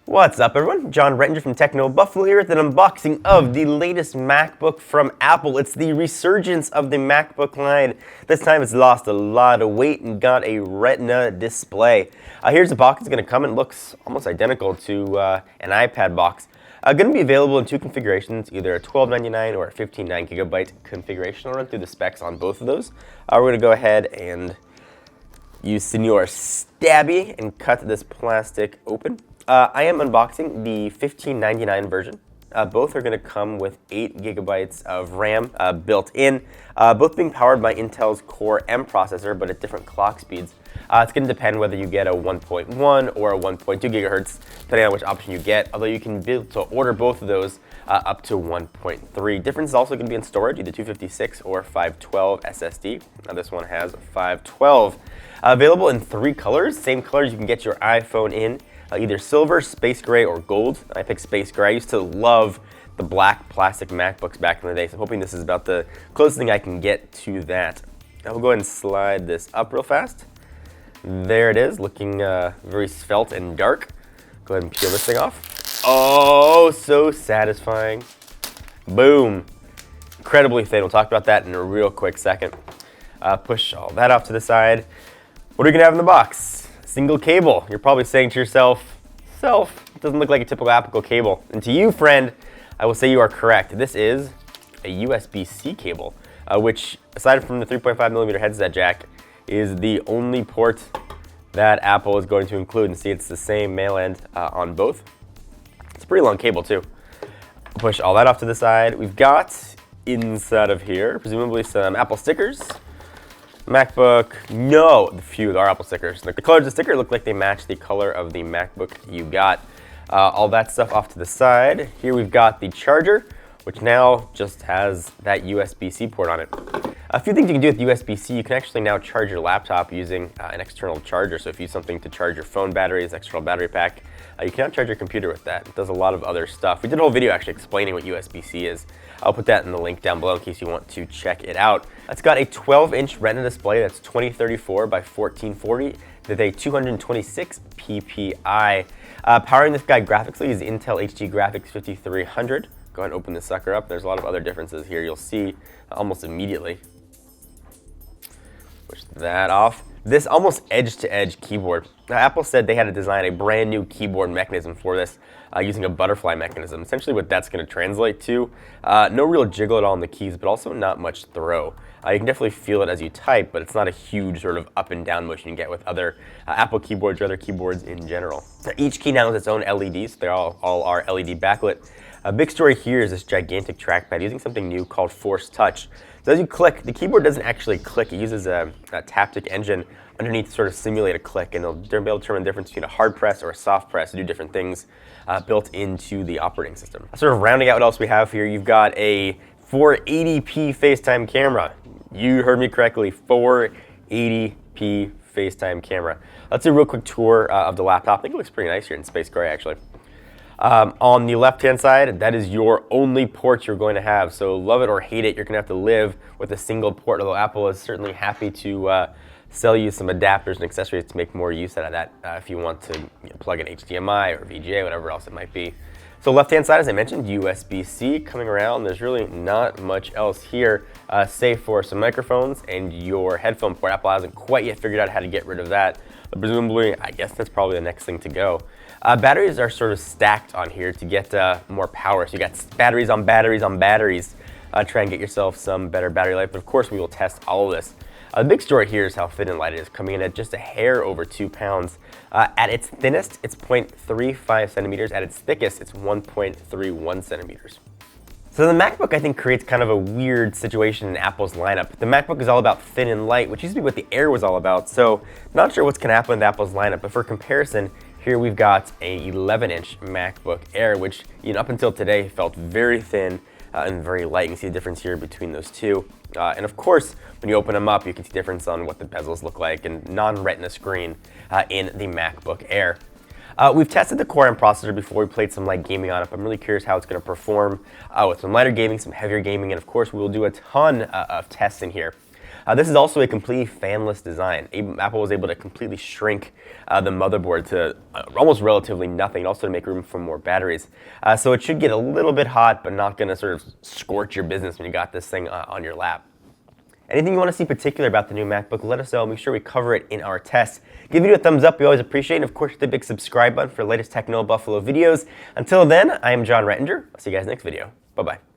What's up, everyone? John Retina from Techno Buffalo here with an unboxing of the latest MacBook from Apple. It's the resurgence of the MacBook line. This time it's lost a lot of weight and got a Retina display. Here's the box. It's going to come and looks almost identical to an iPad box. Going to be available in two configurations, either a $12.99 or a $15.9 gigabyte configuration. I'll run through the specs on both of those. We're going to go ahead and use Senor Stabby and cut this plastic open. I am unboxing the $15.99 version. Both are going to come with 8 gigabytes of RAM built in, both being powered by Intel's Core M processor, but at different clock speeds. It's going to depend whether you get a 1.1 or a 1.2 gigahertz, depending on which option you get, although you can be able to order both of those up to 1.3. Difference is also going to be in storage, either 256 or 512 SSD. Now this one has 512. Available in 3 colors, same colors you can get your iPhone in. Either silver, space gray, or gold. I picked space gray. I used to love the black plastic MacBooks back in the day, so I'm hoping this is about the closest thing I can get to that. I will go ahead and slide this up real fast. There it is, looking very svelte and dark. Go ahead and peel this thing off. Oh, so satisfying. Boom. Incredibly thin. We'll talk about that in a real quick second. Push all that off to the side. What are we going to have in the box? Single cable. You're probably saying to yourself, it doesn't look like a typical Apple cable. And to you, friend, I will say you are correct. This is a USB-C cable, which, aside from the 3.5mm headset jack, is the only port that Apple is going to include. And see, it's the same male end on both. It's a pretty long cable, too. Push all that off to the side. We've got inside of here, presumably some Apple stickers. MacBook, no, there are Apple stickers. The colors of the sticker look like they match the color of the MacBook you got. All that stuff off to the side. Here we've got the charger, which now just has that USB-C port on it. A few things you can do with USB-C. You can actually now charge your laptop using an external charger. So if you use something to charge your phone batteries, external battery pack, you can now charge your computer with that. It does a lot of other stuff. We did a whole video actually explaining what USB-C is. I'll put that in the link down below in case you want to check it out. It's got a 12-inch Retina display that's 2034 by 1440 with a 226 ppi. Powering this guy graphically is Intel HD Graphics 5300. Go ahead and open this sucker up. There's a lot of other differences here you'll see almost immediately. Push that off. This almost edge-to-edge keyboard. Now, Apple said they had to design a brand new keyboard mechanism for this using a butterfly mechanism. Essentially what that's going to translate to, no real jiggle at all in the keys, but also not much throw. You can definitely feel it as you type, but it's not a huge sort of up and down motion you get with other Apple keyboards or other keyboards in general. Now, each key now has its own LEDs. They all are LED backlit. A big story here is this gigantic trackpad using something new called Force Touch. So as you click, the keyboard doesn't actually click. It uses a taptic engine underneath to sort of simulate a click, and it'll be able to determine the difference between a hard press or a soft press to do different things built into the operating system. Sort of rounding out what else we have here, you've got a 480p FaceTime camera. You heard me correctly, 480p FaceTime camera. Let's do a real quick tour of the laptop. I think it looks pretty nice here in space gray, actually. On the left-hand side, that is your only port you're going to have. So love it or hate it, you're going to have to live with a single port, although Apple is certainly happy to sell you some adapters and accessories to make more use out of that if you want to plug in HDMI or VGA, whatever else it might be. So left-hand side, as I mentioned, USB-C coming around. There's really not much else here, save for some microphones and your headphone port. Apple hasn't quite yet figured out how to get rid of that. But presumably, I guess that's probably the next thing to go. Batteries are sort of stacked on here to get more power. So you got batteries on batteries on batteries. Try and get yourself some better battery life. But of course, we will test all of this. The big story here is how thin and light it is, coming in at just a hair over 2 pounds. At its thinnest, it's 0.35 centimeters. At its thickest, it's 1.31 centimeters. So the MacBook, I think, creates kind of a weird situation in Apple's lineup. The MacBook is all about thin and light, which used to be what the Air was all about. So not sure what's going to happen with Apple's lineup, but for comparison, here we've got a 11-inch MacBook Air, which up until today felt very thin and very light. You can see the difference here between those two. And of course, when you open them up, you can see the difference on what the bezels look like and non-Retina screen in the MacBook Air. We've tested the Core M processor before. We played some light gaming on it. I'm really curious how it's going to perform with some lighter gaming, some heavier gaming, and of course, we will do a ton of tests in here. This is also a completely fanless design. Apple was able to completely shrink the motherboard to almost relatively nothing, and also to make room for more batteries. So it should get a little bit hot, but not going to sort of scorch your business when you got this thing on your lap. Anything you want to see particular about the new MacBook, let us know. Make sure we cover it in our test. Give the video a thumbs up, we always appreciate it. And of course, hit the big subscribe button for the latest Techno Buffalo videos. Until then, I am John Rettinger. I'll see you guys next video. Bye-bye.